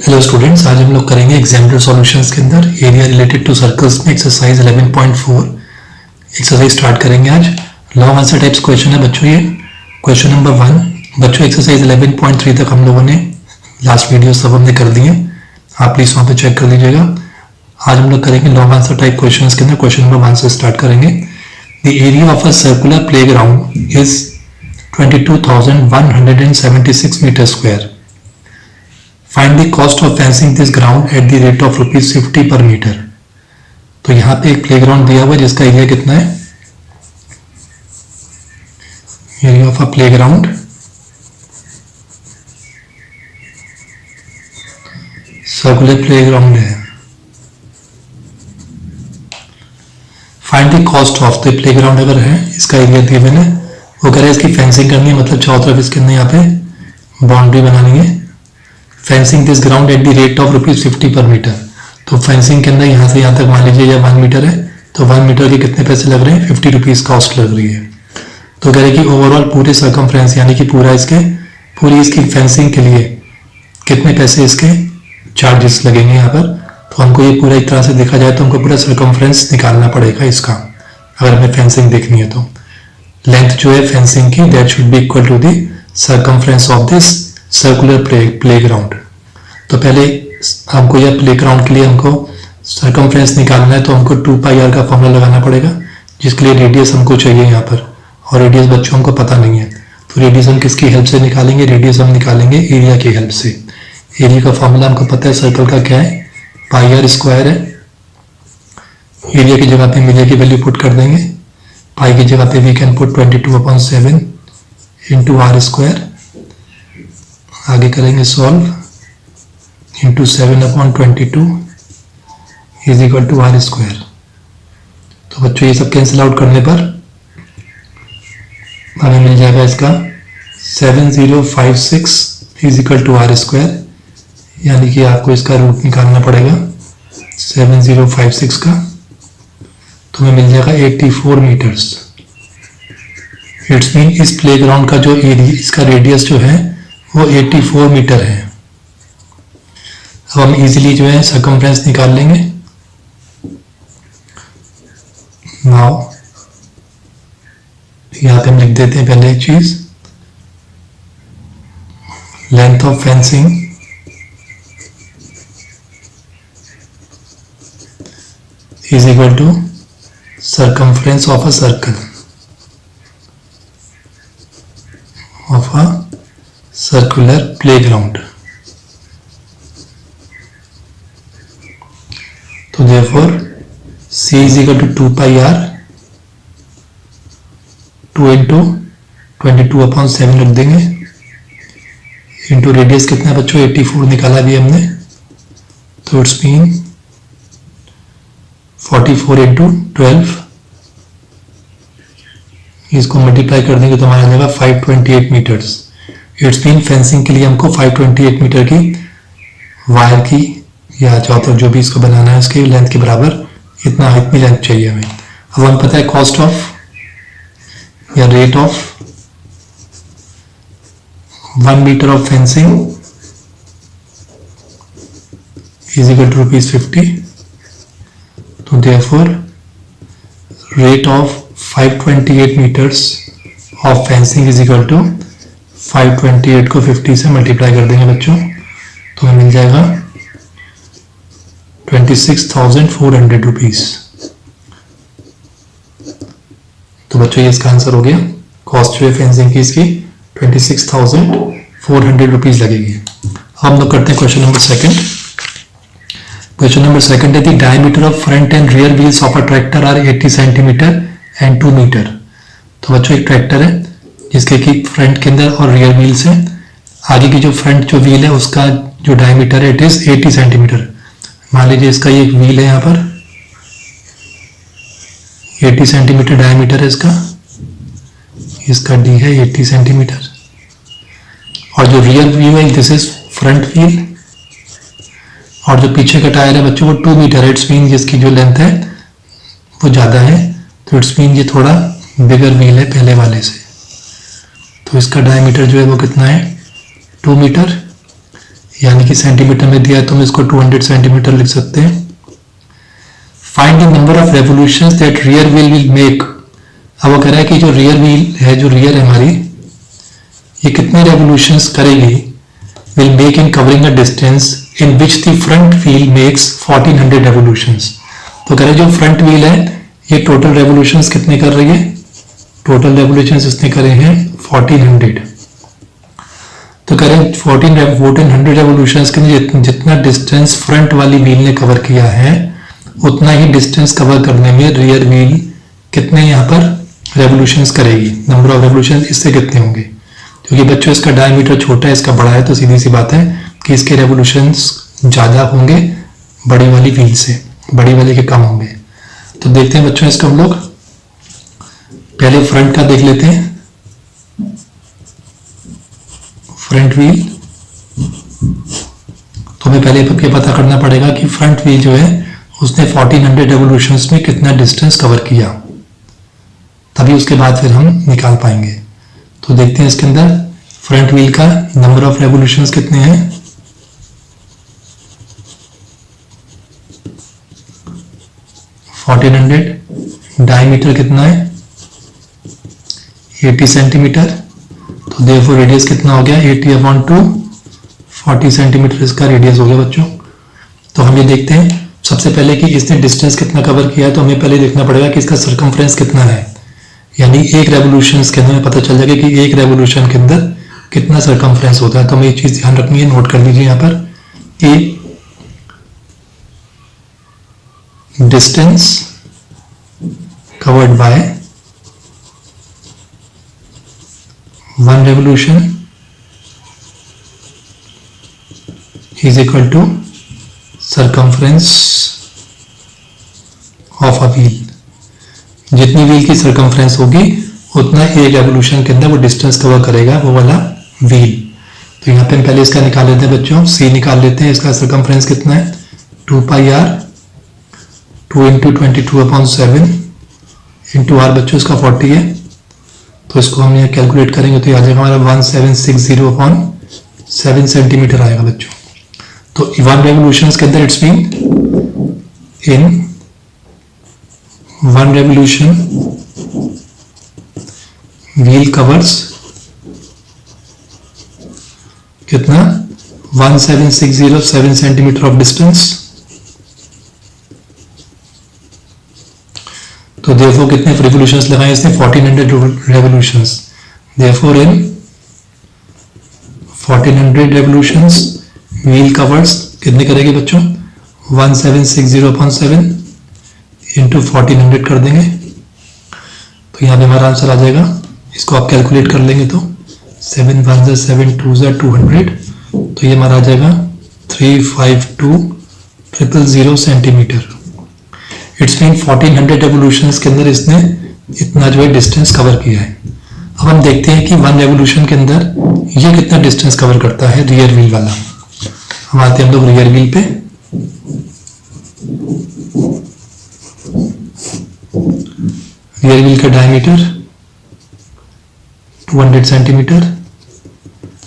Hello students, आज हम लोग करेंगे एग्जाम्पल सॉल्यूशंस के अंदर एरिया रिलेटेड टू सर्कल्स में एक्सरसाइज 11.4 एक्सरसाइज स्टार्ट करेंगे आज। लॉन्ग आंसर टाइप्स क्वेश्चन है बच्चों। ये क्वेश्चन नंबर 1 बच्चों, एक्सरसाइज 11.3 तक हम लोगों ने लास्ट वीडियो सब हमने कर दिए, आप प्लीज वहाँ पे चेक कर लीजिएगा। आज हम लोग करेंगे लॉन्ग आंसर टाइप क्वेश्चन के अंदर। क्वेश्चन नंबर 1 से स्टार्ट करेंगे। The area of a circular play ground is 22,176 metre square. Find the cost of fencing this ground at the rate of ₹50 per metre. तो यहाँ पे एक प्लेग्राउंड दिया हुआ है जिसका एरिया कितना है, area of a playground circular playground है। Find the cost of the playground अगर है, इसका एरिया दिया मैंने, वो कह रहा है इसकी फेंसिंग करनी है, मतलब चारों तरफ इसके अंदर यहाँ पे बाउंड्री बनानी है। Fencing this ground at the rate of ₹50 per metre. तो फेंसिंग के अंदर यहाँ से यहाँ तक मान लीजिए या 1 मीटर है, तो 1 मीटर के कितने पैसे लग रहे हैं, ₹50 कॉस्ट लग रही है। तो कह रहे कि ओवरऑल पूरे सर्कमफ्रेंस यानी कि पूरी इसकी फेंसिंग के लिए कितने पैसे इसके चार्जेस लगेंगे यहाँ पर। तो हमको ये पूरा एक तरह से देखा जाए तो हमको पूरा सर्कमफ्रेंस निकालना पड़ेगा इसका, अगर हमें फेंसिंग देखनी है तो। लेंथ जो है फेंसिंग की that should be equal to the circumference of this circular playground. तो पहले हमको यह प्लेग्राउंड के लिए हमको सर्कमफ्रेंस निकालना है, तो हमको 2πr का फॉर्मूला लगाना पड़ेगा, जिसके लिए रेडियस हमको चाहिए यहाँ पर, और रेडियस बच्चों हमको पता नहीं है। तो रेडियस हम किसकी हेल्प से निकालेंगे, रेडियस हम निकालेंगे एरिया की हेल्प से। एरिया का फॉर्मूला हमको पता है सर्कल का क्या है, πr² है। एरिया की जगह पे मीडिया की वैल्यू पुट कर देंगे, पाई की जगह पे we can put 22/7 into r²। आगे करेंगे solve, into 7/22 is equal to r²। तो बच्चों ये सब कैंसिल आउट करने पर हमें मिल जाएगा इसका 7056 इज इक्वल टू r², यानी कि आपको इसका रूट निकालना पड़ेगा 7056 का, तो हमें मिल जाएगा 84 मीटर्स। इट्स मीन इस प्लेग्राउंड का जो एरिया, इसका रेडियस जो है वो 84 मीटर है। अब हम इजीली जो है सर्कमफ्रेंस निकाल लेंगे। नाउ यहाँ पे हम लिख देते हैं पहले एक चीज, length of fencing is equal to circumference of a circle of a circular playground. तो therefore c is equal to 2πr 2 into 22/7 रख देंगे, इंटू रेडियस कितना है बच्चों, 84 निकाला भी हमने, तो इट्स मीन 44 into 12, इसको मल्टीप्लाई कर देंगे तो हमारा जाएगा 528 मीटर्स। इट्स मीन फेंसिंग के लिए हमको 528 मीटर की वायर की या चौथर जो भी इसको बनाना है उसके लेंथ के बराबर इतनी लेंथ चाहिए हमें। अब हम पता है कॉस्ट ऑफ या rate of 1 metre of fencing is equal to ₹50। तो therefore rate of 528 metres of fencing is equal to 528 को 50 से मल्टीप्लाई कर देंगे बच्चों, तो हमें मिल जाएगा 26,400 रुपीज। तो बच्चों ये इसका आंसर हो गया। कॉस्ट जो है फेंसिंग की इसकी 26,400 रुपीज लगेगी। हम लोग करते हैं क्वेश्चन नंबर 2। क्वेश्चन नंबर 2 है the diameter of front and rear wheels of a tractor are 80 centimetre and 2 metre. तो बच्चों एक ट्रैक्टर है जिसके की फ्रंट के अंदर और रियर व्हील्स है। आगे की जो फ्रंट जो व्हील है उसका जो डायमीटर है इट इज 80 सेंटीमीटर। मान लीजिए इसका ये व्हील है, यहाँ पर 80 सेंटीमीटर डायमीटर है इसका डी है 80 सेंटीमीटर। और जो रियर व्यू है दिस इज फ्रंट व्हील, और जो पीछे का टायर है बच्चों वो 2 मीटर है। इट्स मीन जिसकी जो लेंथ है वो ज़्यादा है, तो इट्स मीन ये थोड़ा बिगर व्हील है पहले वाले से। तो इसका डायमीटर जो है वो कितना है, 2 मीटर। यानी कि सेंटीमीटर में दिया है तो हम इसको 200 सेंटीमीटर लिख सकते हैं। Find the number of revolutions that rear wheel will make. अब वो कह रहा है कि जो रियर व्हील है, जो रियर है हमारी, ये कितने रेवोल्यूशंस करेगी, will make in covering a distance in which the front wheel makes 1400 revolutions. तो कह रहे जो फ्रंट व्हील है ये टोटल रेवोल्यूशंस कितने कर रही है, टोटल रेवोल्यूशंस इसने करे हैं 1400। तो कह रहे 1400 रेवोल्यूशंस के लिए जितना डिस्टेंस फ्रंट वाली व्हील ने कवर किया है उतना ही डिस्टेंस कवर करने में रियर व्हील कितने यहाँ पर रेवोल्यूशंस करेगी, नंबर ऑफ रेवोल्यूशंस इससे कितने होंगे। क्योंकि बच्चों इसका डायमीटर छोटा है, इसका बड़ा है, तो सीधी सी बात है कि इसके रेवोल्यूशंस ज़्यादा होंगे बड़ी वाली व्हील से, बड़ी वाली के कम होंगे। तो देखते हैं बच्चों इसका हम लोग पहले फ्रंट का देख लेते हैं। फ्रंट व्हील तो हमें पहले ये पता करना पड़ेगा कि फ्रंट व्हील जो है उसने 1400 रेवोल्यूशंस में कितना डिस्टेंस कवर किया, तभी उसके बाद फिर हम निकाल पाएंगे। तो देखते हैं इसके अंदर फ्रंट व्हील का नंबर ऑफ रेवोल्यूशंस कितने हैं। डायमीटर कितना है 80 सेंटीमीटर, तो देयरफॉर रेडियस कितना हो गया 80/2, 40 सेंटीमीटर इसका रेडियस हो गया बच्चों। तो हम ये देखते हैं सबसे पहले कि इसने डिस्टेंस कितना कवर किया है, तो हमें पहले देखना पड़ेगा कि इसका सर्कमफ्रेंस कितना है, यानी एक रेवोल्यूशन के अंदर पता चल जाएगा कि एक रेवोल्यूशन के अंदर कितना सर्कमफ्रेंस होता है। तो हमें ये चीज ध्यान रखनी है, नोट कर लीजिए यहाँ पर कि distance covered by one revolution is equal to circumference of a wheel. जितनी व्हील की सर्कमफ्रेंस होगी उतना एक रेवोल्यूशन के अंदर वो डिस्टेंस कवर करेगा वो वाला व्हील। तो यहाँ पे हम पहले इसका निकाल लेते हैं बच्चों, सी निकाल लेते हैं। इसका सर्कमफ्रेंस कितना है 2πr 2 × 22/7 इंटू आर बच्चों इसका 40 है। तो इसको हम यहाँ कैलकुलेट करेंगे तो आ जाएगा हमारा 1760/7 सेंटीमीटर आएगा बच्चों। तो वन रेवोल्यूशन के अंदर it's mean in one revolution wheel covers कितना 1760/7 सेंटीमीटर ऑफ डिस्टेंस। तो देयरफॉर कितने रेवोल्यूशंस लगाए इसने 1400 revolutions. Therefore in 1400 revolutions wheel covers कितने करेगी बच्चों 1760/7 इंटू 1400 कर देंगे तो यहाँ पे हमारा आंसर आ जाएगा। इसको आप कैलकुलेट कर लेंगे तो 7 1 7 2 200 तो ये हमारा आ जाएगा 352,000 सेंटीमीटर। इट्स मीन 1400 रेवोल्यूशंस के अंदर इसने इतना जो है डिस्टेंस कवर किया है। अब हम देखते हैं कि वन रेवोल्यूशन के अंदर ये कितना डिस्टेंस कवर करता है रियर व्हील वाला। हम आते हैं हम लोग रियर व्हील पे। रियर व्हील का डायमीटर 200 सेंटीमीटर,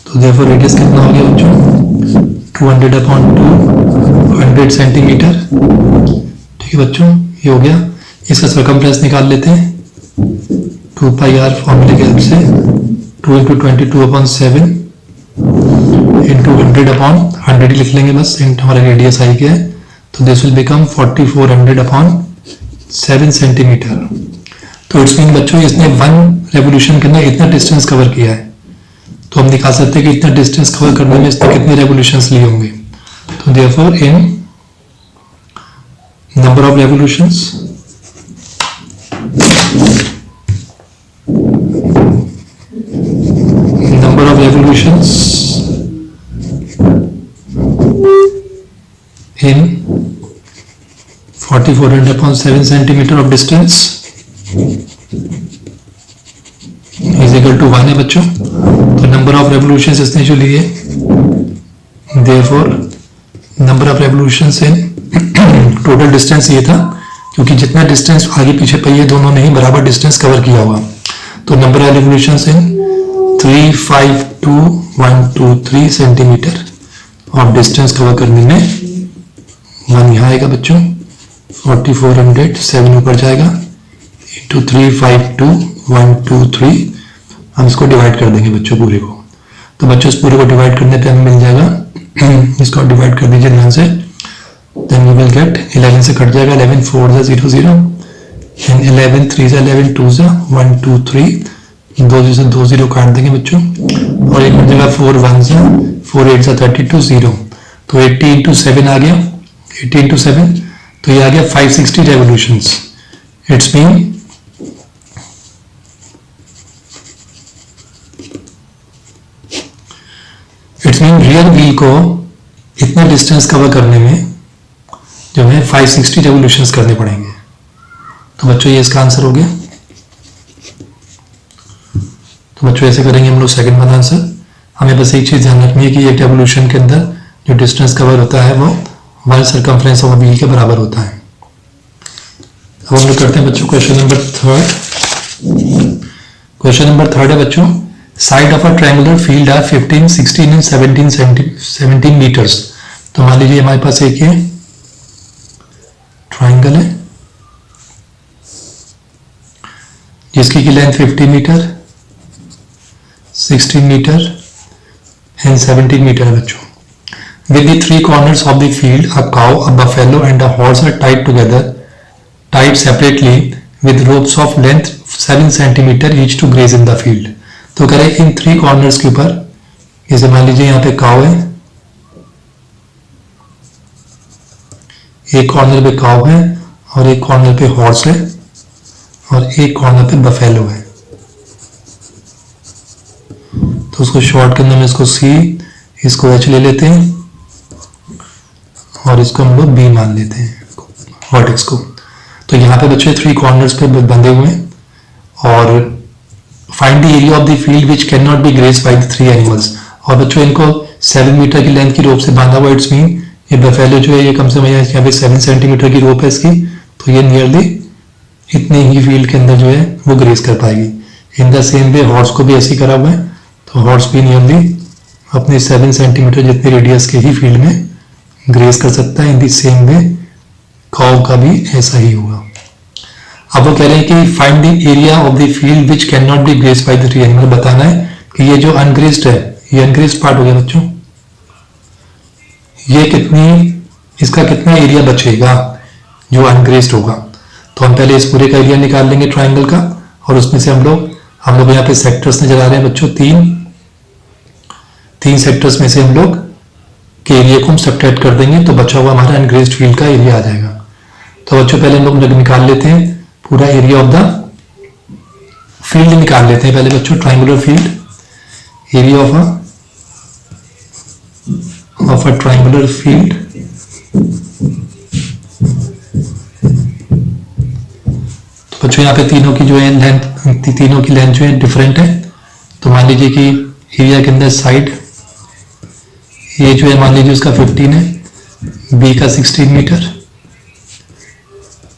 तो देयरफॉर रेडियस कितना हो गया बच्चों 200/2 100 सेंटीमीटर। ठीक है बच्चों, ये हो गया। इसका सर्कमफ्रेंस निकाल लेते हैं 2πr फॉर्मूले के हेल्प से 2 × 22/7 इंटू 100/100 लिख लेंगे बस, हमारा रेडियस आई गया है। तो दिस विल बिकम 4400/7 सेंटीमीटर। तो इट्स मीन बच्चों इसने वन रेवोल्यूशन के अंदर इतना डिस्टेंस कवर किया है। तो हम निकाल सकते हैं कि इतना डिस्टेंस कवर करने में इसने कितने रेवोल्यूशंस लिए होंगे। तो therefore in number of revolutions in 4400/7 centimeter of distance is equal to 1 है बच्चों। तो नंबर ऑफ रेवोल्यूशंस इसने जो लिए, therefore number of revolutions in total distance ये था, क्योंकि जितना डिस्टेंस आगे पीछे पे ये दोनों ने ही बराबर डिस्टेंस कवर किया होगा। तो number of revolutions in 352,123 centimetre of distance cover करने में 1 यहाँ आएगा बच्चों, 4400 7 ऊपर जाएगा इंटू 352 1 2 3, हम इसको डिवाइड कर देंगे बच्चों पूरे को। तो बच्चों इस पूरे को डिवाइड करने पे हमें मिल जाएगा, इसको डिवाइड कर दीजिए 9 से, देन वी विल गेट 11 से कट जाएगा 11 4 0 0 एंड 11 3 11 2 1 2 3, 2 से 2 0 काट देंगे बच्चों, और एक कट जाएगा 4 1 4 8 32 0, तो 80 इंटू 7 आ गया, 80 इंटू 7 तो ये आ गया 560 revolutions. It's mean rear wheel को इतना डिस्टेंस कवर करने में जो है 560 रेवोल्यूशंस करने पड़ेंगे। तो बच्चों ये इसका आंसर हो गया। तो बच्चों ऐसे करेंगे हम लोग सेकंड वाला आंसर। हमें बस एक चीज ध्यान रखनी है कि एक रेवोल्यूशन के अंदर जो डिस्टेंस कवर होता है वो 1 सर्कमफ्रेंस ऑफ व्हील के बराबर होता है। अब हम लोग करते हैं बच्चों क्वेश्चन नंबर 3। क्वेश्चन नंबर 3 है बच्चों, side of a triangular field are 15 16 and 17 metres. तो मान लीजिए हमारे पास एक ये ट्रायंगल है जिसकी की length 50 metre 16 metre and 17 metre है बच्चों। With the 3 corners of the field, a cow, a buffalo and a horse are tied separately with ropes of length 7 centimeter each to graze in the field. तो करें इन 3 corners के ऊपर, जैसे मान लीजिए यहाँ पे काव है, एक कॉर्नर पे काव है और एक कॉर्नर पे हॉर्स है और एक कॉर्नर पे बफेलो है। तो उसको शॉर्ट करने में इसको सी, इसको एच ले लेते हैं और इसको हम लोग बी मान लेते हैं वर्टेक्स को। तो यहाँ पे बच्चे 3 कॉर्नर्स पे बंधे हुए हैं और find the area of the field which can not be graced by the 3 animals. और बच्चों इनको 7 मीटर की लेंथ की रोप से बांधा हुआ, इट्स मीन ये बफेलो जो है ये कम से कम यहाँ पे 7 सेंटीमीटर की रोप है इसकी, तो ये नियरली इतने ही फील्ड के अंदर जो है वो ग्रेस कर पाएगी। In the same way horse को भी ऐसे ही करा हुआ है, तो हॉर्स भी नियरली अपने 7 सेंटीमीटर जितने रेडियस के ही फील्ड में ग्रेस कर सकता है। In the same way cow का भी ऐसा ही होगा। अब वो कह रहे हैं कि find the area of the field which can not be graced by the 3 animal. बताना है कि ये जो अनग्रेस्ड है, ये अनग्रेस्ड पार्ट हो गया बच्चों, ये इसका कितना एरिया बचेगा जो अनग्रेस्ड होगा। तो हम पहले इस पूरे का एरिया निकाल लेंगे ट्राइंगल का, और उसमें से हम लोग यहाँ पे सेक्टर्स नजर आ रहे हैं बच्चों, 3 सेक्टर्स में से हम लोग के एरिया को हम सब्ट्रैक्ट कर देंगे, तो बचा हुआ हमारा अनग्रेस्ड फील्ड का एरिया आ जाएगा। तो बच्चों पहले हम लोग निकाल लेते हैं पूरा एरिया ऑफ द फील्ड निकाल लेते हैं पहले बच्चों, triangular field, area of a triangular field. तो बच्चों यहाँ पे तीनों की जो है लेंथ, तीनों की लेंथ जो है डिफरेंट है। तो मान लीजिए कि एरिया के अंदर साइड ये जो है मान लीजिए उसका 15 है, बी का 16 मीटर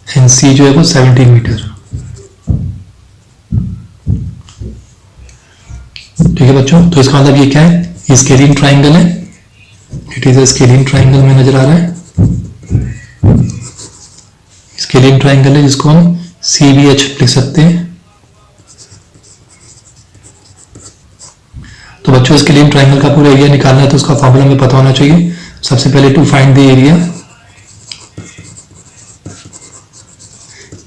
एंड सी जो है वो 17 मीटर। ठीक है बच्चों, तो इसका मतलब ये क्या है, ये स्केलिंग ट्राइंगल है, it is a scaling triangle में नजर आ रहा है। स्केलिंग ट्राइंगल है जिसको हम CBH लिख सकते हैं। तो बच्चों स्केलिंग ट्राइंगल का पूरा एरिया निकालना है तो उसका फॉर्मूला हमें पता होना चाहिए। सबसे पहले टू फाइंड द एरिया,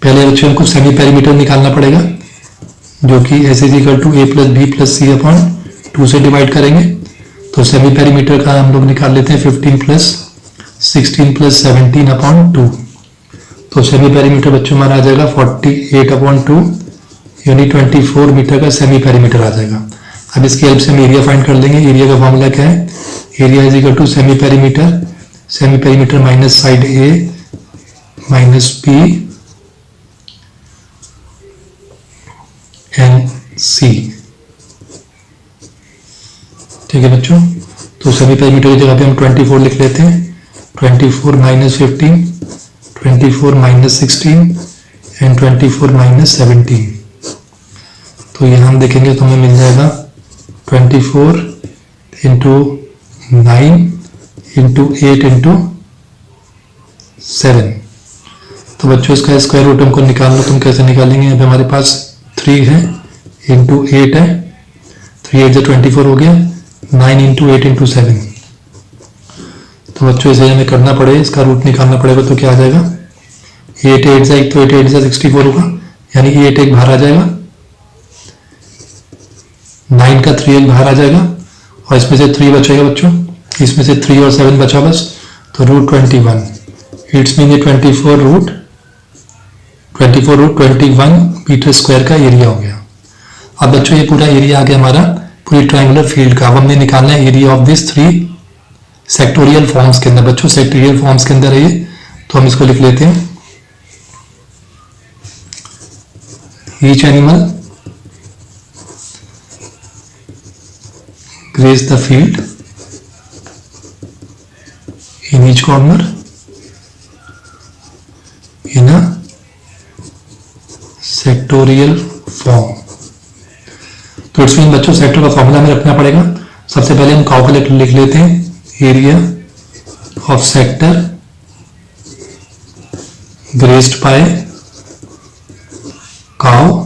पहले बच्चों हमको सेमी पेरीमीटर निकालना पड़ेगा जो कि S = A + B + C upon 2 से डिवाइड करेंगे। तो सेमी पेरीमीटर का हम लोग निकाल लेते हैं 15 + 16 + 17 अपॉन 2। तो सेमी पेरीमीटर बच्चों हमारा आ जाएगा 48 अपॉन 2 यानी 24 मीटर का सेमी पेरीमीटर आ जाएगा। अब इसकी हेल्प से हम एरिया फाइंड कर लेंगे। एरिया का फॉर्मूला क्या है, area = semi perimeter minus side A minus B and C। ठीक है बच्चों, तो सेमी पेरीमीटर की जगह पे हम 24 लिख लेते हैं, 24 - 15, 24 - 16 एंड 24 - 17। तो ये हम देखेंगे तो हमें मिल जाएगा 24 × 9 इंटू 8 इंटू 7। तो बच्चों इसका स्क्वायर रूट हमको निकालना, तुम कैसे निकालेंगे? यहाँ पे हमारे पास 3 है इंटू 8 है, 3 8 24 हो गया, 9 इंटू 8 इंटू 7। तो बच्चों इसे हमें करना पड़ेगा, इसका रूट निकालना पड़ेगा। तो क्या आ जाएगा? 8 8 जा, तो 8 8 जा 64 होगा, यानी 8 एक बाहर आ जाएगा, 9 का 3 एक बाहर आ जाएगा, और इसमें से 3 बचेगा बच्चों, इसमें से 3 और 7 बचा बस, तो रूट 21। इट्स मीन ये 24 रूट 21 मीटर स्क्वायर का एरिया हो गया। अब बच्चों ये पूरा एरिया आ गया हमारा पूरी ट्रायंगुलर फील्ड का। अब हमने निकालना है area of this 3 sectoral forms के अंदर। बच्चों सेक्टोरियल फॉर्म्स के अंदर है ये, तो हम इसको लिख लेते हैं। Each animal graze the field in each corner in a sectorial form। तो इट्स मीन बच्चों सेक्टर का फॉर्मूला हमें रखना पड़ेगा। सबसे पहले हम काउ को लिख लेते हैं, area of sector grazed by cow.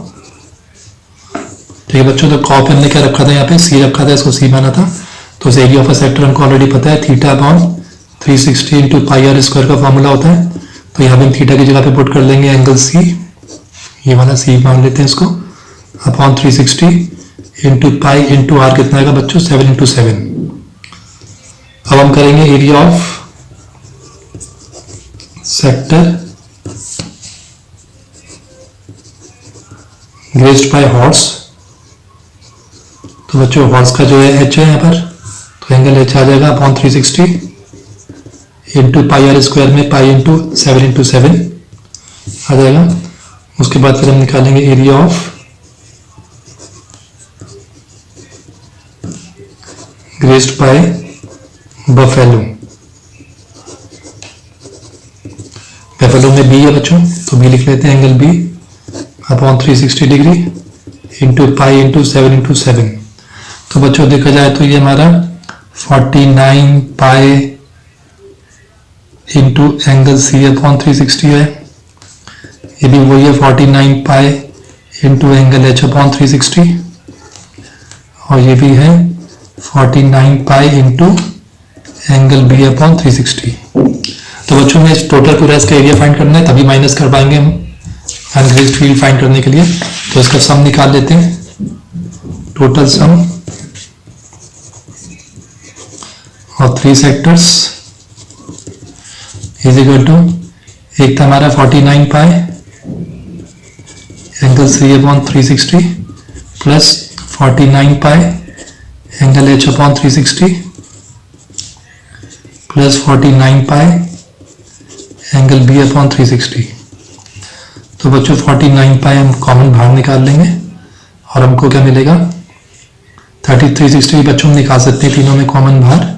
ठीक है बच्चों, तो काउ पे हमने क्या रखा था? यहाँ पे सी रखा था, इसको सी माना था। तो इस एरिया ऑफ अ सेक्टर हमको ऑलरेडी पता है, theta upon 360 into pi are square का फॉर्मूला होता है। तो यहाँ पे हम थीटा की जगह पे पुट कर लेंगे एंगल सी, ये वाला सी मान लेते हैं इसको, upon 360 into pi into R कितना आएगा बच्चों? 7 इंटू 7। अब हम करेंगे area of sector grazed by horse. तो बच्चों हॉर्स का जो है एच है यहाँ पर, तो एंगल एच आ जाएगा upon 360 into pi are square में पाई इंटू 7 इंटू 7 आ जाएगा। उसके बाद फिर हम निकालेंगे area of grazed by buffalo. Buffalo में बी है बच्चों, तो बी लिख लेते हैं, angle B upon 360 degree into pi into 7 into 7। तो बच्चों देखा जाए तो ये हमारा 49 pi into angle C upon 360 है। ये भी वही है 49 pi into angle H upon 360, और ये भी है 49 pi into angle B upon 360। तो बच्चों में इस टोटल पूरा इसका एरिया फाइंड करना है, तभी माइनस कर पाएंगे हम अनग्रेस्ड फील्ड फाइंड करने के लिए। तो इसका सम निकाल लेते हैं, टोटल सम और 3 सेक्टर्स इज इक्वल टू, एक था हमारा 49 पाई एंगल सी अपॉन 360 प्लस 49 पाई एंगल एच अपॉन 360 प्लस 49 पाई एंगल बी अपॉन 360। तो बच्चों 49 पाई हम कॉमन बाहर निकाल लेंगे, और हमको क्या मिलेगा? 360 बच्चों हम निकाल सकते हैं तीनों में कॉमन बाहर।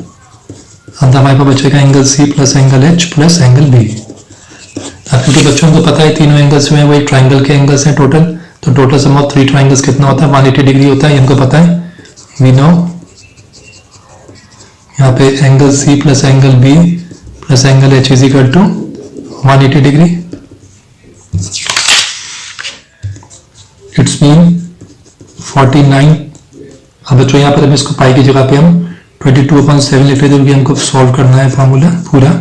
अंदर हमारे पास बचेगा angle C plus angle H plus angle B. अब क्योंकि बच्चों को पता है तीनों एंगल्स में वही ट्राइंगल के एंगल्स हैं टोटल, तो टोटल सम ऑफ 3 ट्राइंगल्स कितना होता है? 180 डिग्री होता है, हमको पता है। वी नो यहाँ पे angle C plus angle B plus angle H is equal to 180 degree. It's mean 49। अब बच्चों यहाँ पर हम इसको पाई की जगह पे हम 22/7 लिख लेते हैं, हमको सॉल्व करना है फॉर्मूला पूरा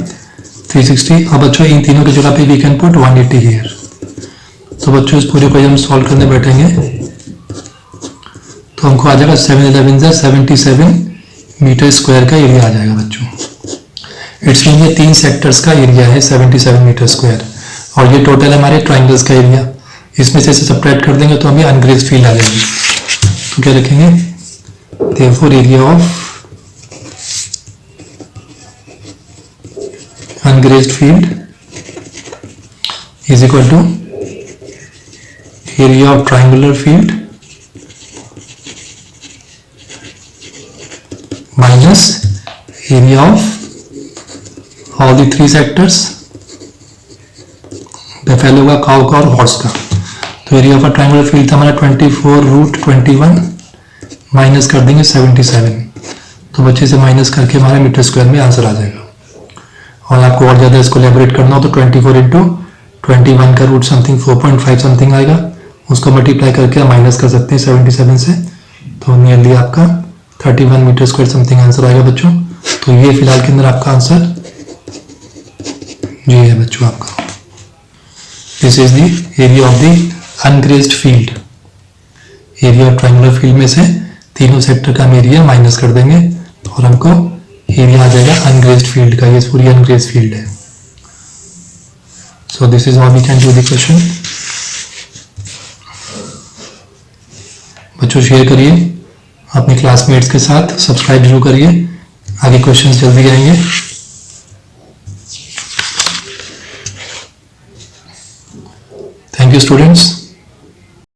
360। अब बच्चों इन तीनों की जगह पे वी कैन पुट 180 हियर। तो बच्चों इस पूरे को हम सॉल्व करने बैठेंगे तो हमको आ जाएगा 7 11 77 मीटर स्क्वायर का एरिया आ जाएगा बच्चों। इट्स मीन ये 3 सेक्टर्स का एरिया है 77 मीटर स्क्वायर, और ये टोटल हमारे ट्राइंगल्स का एरिया। इसमें से इसे सब्ट्रैक्ट कर देंगे तो हमें अनग्रेस्ड फील्ड आ जाएगी। तो क्या लिखेंगे? Therefore area of ungrazed field is equal to area of triangular field minus area of all the 3 sectors, buffalo का, cow का और horse का। तो एरिया ऑफ ट्राइंगुलर फील्ड था हमारा 24 रूट 21 माइनस कर देंगे 77, तो बच्चे से माइनस करके हमारे मीटर स्क्वायर में आंसर आ जाएगा। और आपको और ज़्यादा इसको एलेबोरेट करना हो तो 24 इंटू 21 का रूट समथिंग 4.5 समथिंग आएगा, उसको मल्टीप्लाई करके आप माइनस कर सकते हैं 77 से, तो नियरली आपका 31 मीटर स्क्वायर समथिंग आंसर आएगा बच्चों। तो ये फिलहाल के अंदर आपका आंसर ये है बच्चों आपका। This is the area of the ungrazed field. Area of triangular field में से तीनों सेक्टर का हम एरिया माइनस कर देंगे और हमको एरिया आ जाएगा अनग्रेज्ड फील्ड का। ये पूरी अनग्रेज्ड फील्ड है। So this is how we can do the question. बच्चों शेयर करिए अपने क्लासमेट्स के साथ, सब्सक्राइब जरूर करिए, आगे क्वेश्चंस जल्दी आएंगे। Thank you students.